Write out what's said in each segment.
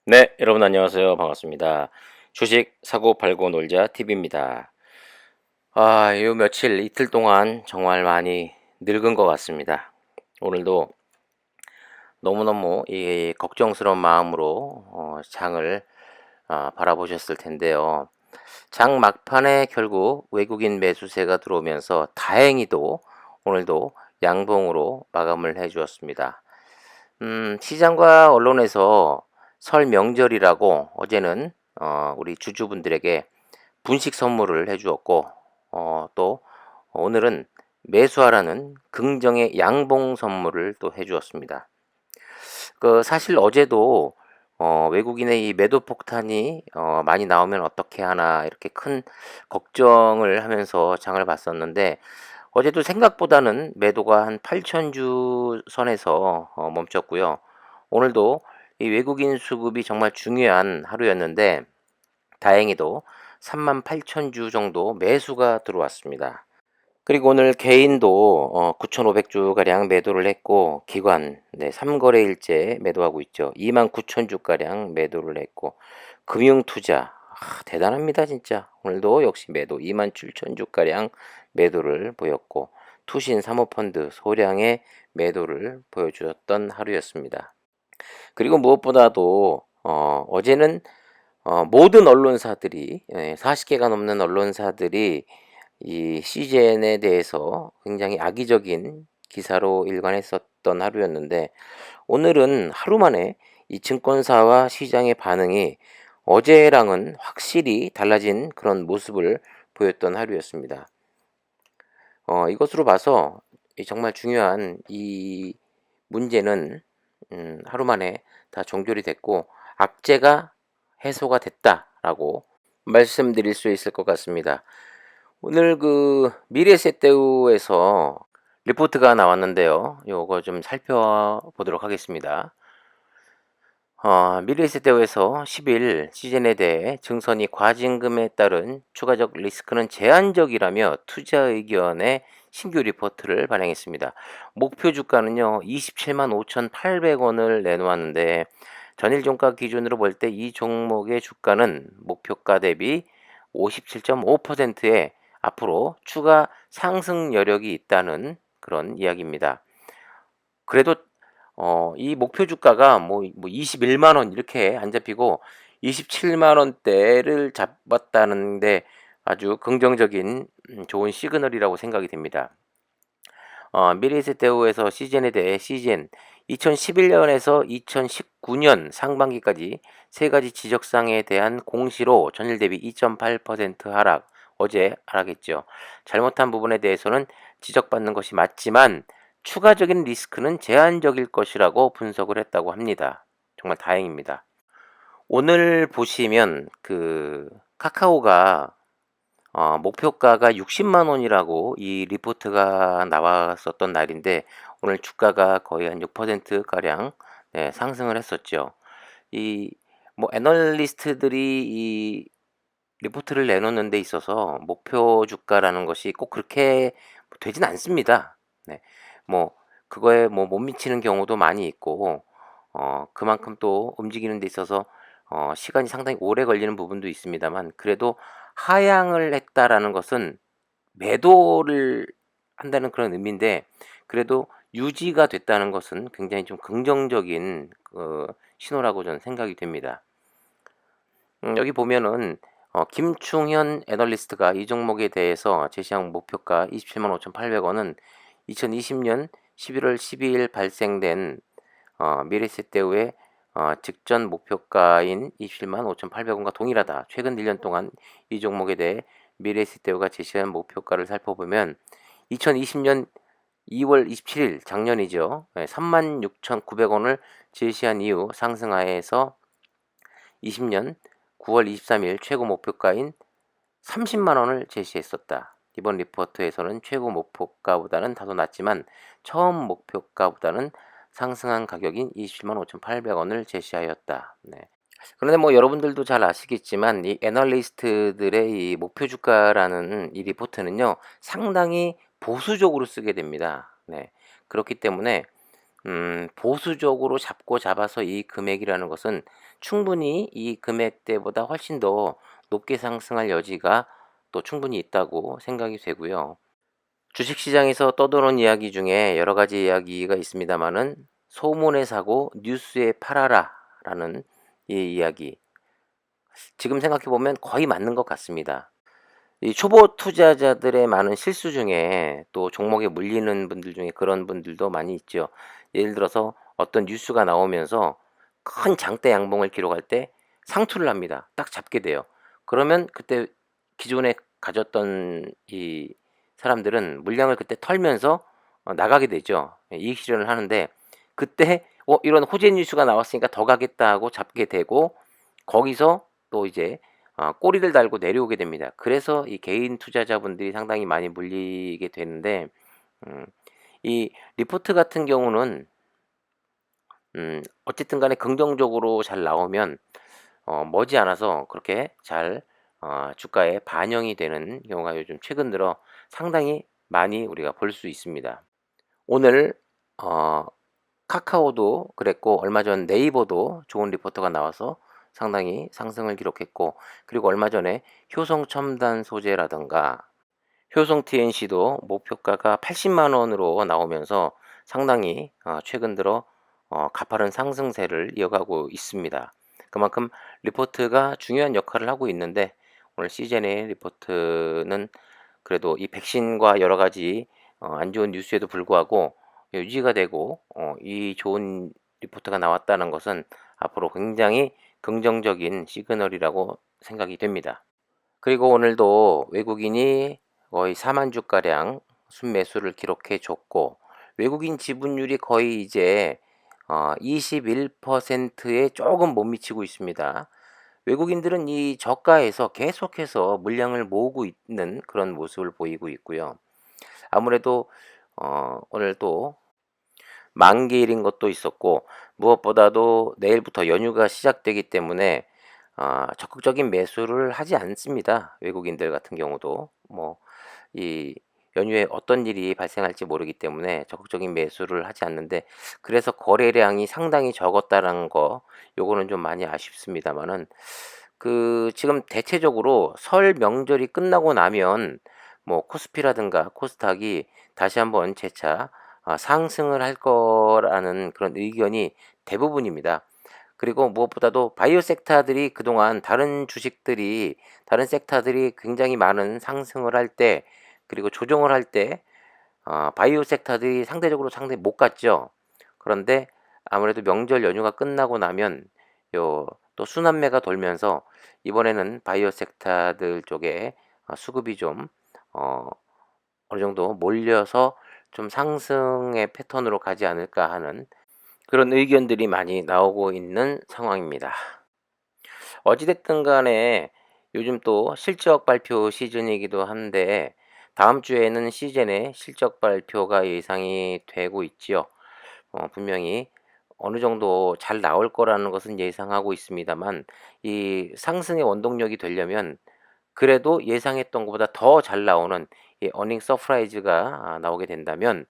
네, 여러분 안녕하세요. 반갑습니다. 주식 사고 팔고 놀자 TV입니다. 요 며칠 이틀 동안 정말 많이 늙은 것 같습니다. 오늘도 너무너무 이 걱정스러운 마음으로 장을 바라보셨을 텐데요. 장 막판에 결국 외국인 매수세가 들어오면서 다행히도 오늘도 양봉으로 마감을 해 주었습니다. 시장과 언론에서 설 명절이라고 어제는 우리 주주분들에게 분식 선물을 해 주었고, 또 오늘은 매수하라는 긍정의 양봉 선물을 또 해 주었습니다. 사실 어제도 외국인의 이 매도 폭탄이 많이 나오면 어떻게 하나 이렇게 큰 걱정을 하면서 장을 봤었는데, 어제도 생각보다는 매도가 한 8,000주 선에서 멈췄고요. 오늘도 이 외국인 수급이 정말 중요한 하루였는데 다행히도 38,000주 정도 매수가 들어왔습니다. 그리고 오늘 개인도 9,500주 가량 매도를 했고, 기관 3거래일째 매도하고 있죠. 29,000주 가량 매도를 했고, 금융 투자 대단합니다 진짜. 오늘도 역시 매도 27,000주 가량 매도를 보였고, 투신 사모펀드 소량의 매도를 보여주었던 하루였습니다. 그리고 무엇보다도 어제는 모든 언론사들이 40개가 넘는 언론사들이 이 CJN에 대해서 굉장히 악의적인 기사로 일관했었던 하루였는데, 오늘은 하루 만에 이 증권사와 시장의 반응이 어제랑은 확실히 달라진 그런 모습을 보였던 하루였습니다. 이것으로 봐서 정말 중요한 이 문제는 하루 만에 다 종결이 됐고 악재가 해소가 됐다라고 말씀드릴 수 있을 것 같습니다. 오늘 미래세대우에서 리포트가 나왔는데요. 요거 좀 살펴보도록 하겠습니다. 미래세대우에서 10일 시즌에 대해 증선이 과징금에 따른 추가적 리스크는 제한적이라며 투자 의견의 신규 리포트를 발행했습니다. 목표 주가는요 27만 5,800원을 내놓았는데, 전일 종가 기준으로 볼 때 이 종목의 주가는 목표가 대비 57.5%의 앞으로 추가 상승 여력이 있다는 그런 이야기입니다. 그래도 이 목표 주가가 뭐 21만 원 이렇게 안 잡히고 27만 원대를 잡았다는데 아주 긍정적인 좋은 시그널이라고 생각이 됩니다. 미래세대우에서 시즌에 대해 시즌 2011년에서 2019년 상반기까지 세 가지 지적사항에 대한 공시로 전일 대비 2.8% 하락, 어제 하락했죠. 잘못한 부분에 대해서는 지적받는 것이 맞지만 추가적인 리스크는 제한적일 것이라고 분석을 했다고 합니다. 정말 다행입니다. 오늘 보시면 카카오가 목표가가 60만 원이라고 이 리포트가 나왔었던 날인데, 오늘 주가가 거의 한 6% 가량 상승을 했었죠. 이 뭐 애널리스트들이 이 리포트를 내놓는 데 있어서 목표 주가라는 것이 꼭 그렇게 되진 않습니다. 네. 뭐 그거에 뭐 못 미치는 경우도 많이 있고, 그만큼 또 움직이는 데 있어서 시간이 상당히 오래 걸리는 부분도 있습니다만, 그래도 하향을 했다라는 것은 매도를 한다는 그런 의미인데, 그래도 유지가 됐다는 것은 굉장히 좀 긍정적인 신호라고 저는 생각이 됩니다. 여기 보면은 김충현 애널리스트가 이 종목에 대해서 제시한 목표가 27만 5,800원은 2020년 11월 12일 발생된 미래세대우의 직전 목표가인 27만 5,800원과 동일하다. 최근 1년 동안 이 종목에 대해 미래세대우가 제시한 목표가를 살펴보면 2020년 2월 27일 작년이죠. 36,900원을 제시한 이후 상승하에서 20년 9월 23일 최고 목표가인 30만 원을 제시했었다. 이번 리포트에서는 최고 목표가보다는 다소 낮지만 처음 목표가보다는 상승한 가격인 27만 5,800원을 제시하였다. 네. 그런데 뭐 여러분들도 잘 아시겠지만 이 애널리스트들의 이 목표 주가라는 이 리포트는요 상당히 보수적으로 쓰게 됩니다. 네. 그렇기 때문에 보수적으로 잡고 잡아서 이 금액이라는 것은 충분히 이 금액대보다 훨씬 더 높게 상승할 여지가 또 충분히 있다고 생각이 되고요. 주식시장에서 떠도는 이야기 중에 여러 가지 이야기가 있습니다만은 소문에 사고 뉴스에 팔아라라는 이 이야기. 지금 생각해 보면 거의 맞는 것 같습니다. 이 초보 투자자들의 많은 실수 중에 또 종목에 물리는 분들 중에 그런 분들도 많이 있죠. 예를 들어서 어떤 뉴스가 나오면서 큰 장대 양봉을 기록할 때 상투를 합니다. 딱 잡게 돼요. 그러면 그때 기존에 가졌던 이 사람들은 물량을 그때 털면서 나가게 되죠. 예, 이익 실현을 하는데 그때 이런 호재 뉴스가 나왔으니까 더 가겠다 하고 잡게 되고 거기서 또 이제 꼬리를 달고 내려오게 됩니다. 그래서 이 개인 투자자분들이 상당히 많이 물리게 되는데 음 이 리포트 같은 경우는 어쨌든 간에 긍정적으로 잘 나오면 머지않아서 그렇게 잘 주가에 반영이 되는 경우가 요즘 최근 들어 상당히 많이 우리가 볼 수 있습니다. 오늘 어 카카오도 그랬고 얼마 전 네이버도 좋은 리포트가 나와서 상당히 상승을 기록했고 그리고 얼마 전에 효성 첨단 소재라든가 효성 TNC도 목표가가 80만 원으로 나오면서 상당히 최근 들어 가파른 상승세를 이어가고 있습니다. 그만큼 리포트가 중요한 역할을 하고 있는데 오늘 시즌의 리포트는 그래도 이 백신과 여러 가지 안 좋은 뉴스에도 불구하고 유지가 되고 이 좋은 리포트가 나왔다는 것은 앞으로 굉장히 긍정적인 시그널이라고 생각이 됩니다. 그리고 오늘도 외국인이 거의 4만 주가량 순매수를 기록해 줬고 외국인 지분율이 거의 이제 21%에 조금 못 미치고 있습니다. 외국인들은 이 저가에서 계속해서 물량을 모으고 있는 그런 모습을 보이고 있고요. 아무래도 오늘 또 만기일인 것도 있었고 무엇보다도 내일부터 연휴가 시작되기 때문에 적극적인 매수를 하지 않습니다. 외국인들 같은 경우도 뭐 이 연휴에 어떤 일이 발생할지 모르기 때문에 적극적인 매수를 하지 않는데 그래서 거래량이 상당히 적었다는 거 요거는 좀 많이 아쉽습니다만은 그 지금 대체적으로 설 명절이 끝나고 나면 뭐 코스피라든가 코스닥이 다시 한번 재차 상승을 할 거라는 그런 의견이 대부분입니다. 그리고 무엇보다도 바이오 섹터들이 그동안 다른 섹터들이 굉장히 많은 상승을 할 때 그리고 조정을 할 때 바이오 섹터들이 상대적으로 상당히 못 갔죠. 그런데 아무래도 명절 연휴가 끝나고 나면 요 또 순환매가 돌면서 이번에는 바이오 섹터들 쪽에 수급이 좀 어 어느 정도 몰려서 좀 상승의 패턴으로 가지 않을까 하는 그런 의견들이 많이 나오고 있는 상황입니다. 어찌 됐든 간에 요즘 또 실적 발표 시즌이기도 한데 다음 주에는 시즌의 실적 발표가 예상이 되고 있지요. 분명히 어느 정도 잘 나올 거라는 것은 예상하고 있습니다만 이 상승의 원동력이 되려면 그래도 예상했던 것보다 더 잘 나오는 이 어닝 서프라이즈가 나오게 된다면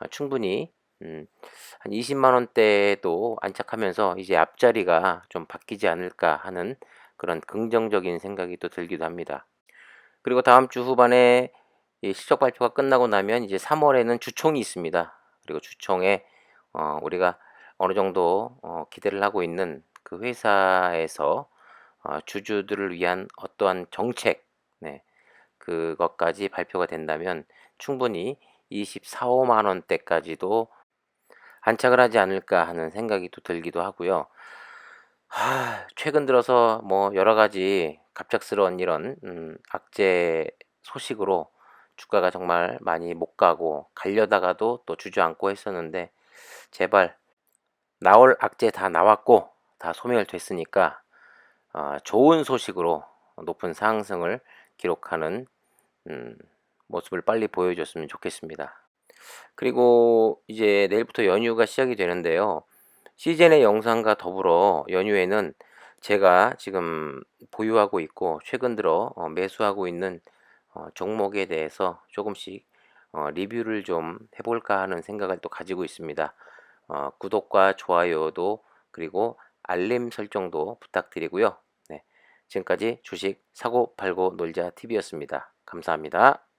충분히 음 한 20만 원대도 안착하면서 이제 앞자리가 좀 바뀌지 않을까 하는 그런 긍정적인 생각이 또 들기도 합니다. 그리고 다음 주 후반에 이 실적 발표가 끝나고 나면 이제 3 월에는 주총이 있습니다. 그리고 주총에 우리가 어느 정도 기대를 하고 있는 그 회사에서 주주들을 위한 어떠한 정책, 네, 그것까지 발표가 된다면 충분히 24-5만 원대까지도 안착을 하지 않을까 하는 생각이 또 들기도 하고요. 최근 들어서 뭐 여러 가지 갑작스러운 이런 악재 소식으로 주가가 정말 많이 못 가고 가려다가도 또 주저앉고 했었는데 제발 나올 악재 다 나왔고 다 소멸됐으니까 좋은 소식으로 높은 상승을 기록하는 음, 모습을 빨리 보여줬으면 좋겠습니다. 그리고 이제 내일부터 연휴가 시작이 되는데요. 시즌의 영상과 더불어 연휴에는 제가 지금 보유하고 있고 최근 들어 매수하고 있는 종목에 대해서 조금씩 리뷰를 좀 해볼까 하는 생각을 또 가지고 있습니다. 구독과 좋아요도 그리고 알림 설정도 부탁드리고요. 네, 지금까지 주식 사고 팔고 놀자 TV였습니다. 감사합니다.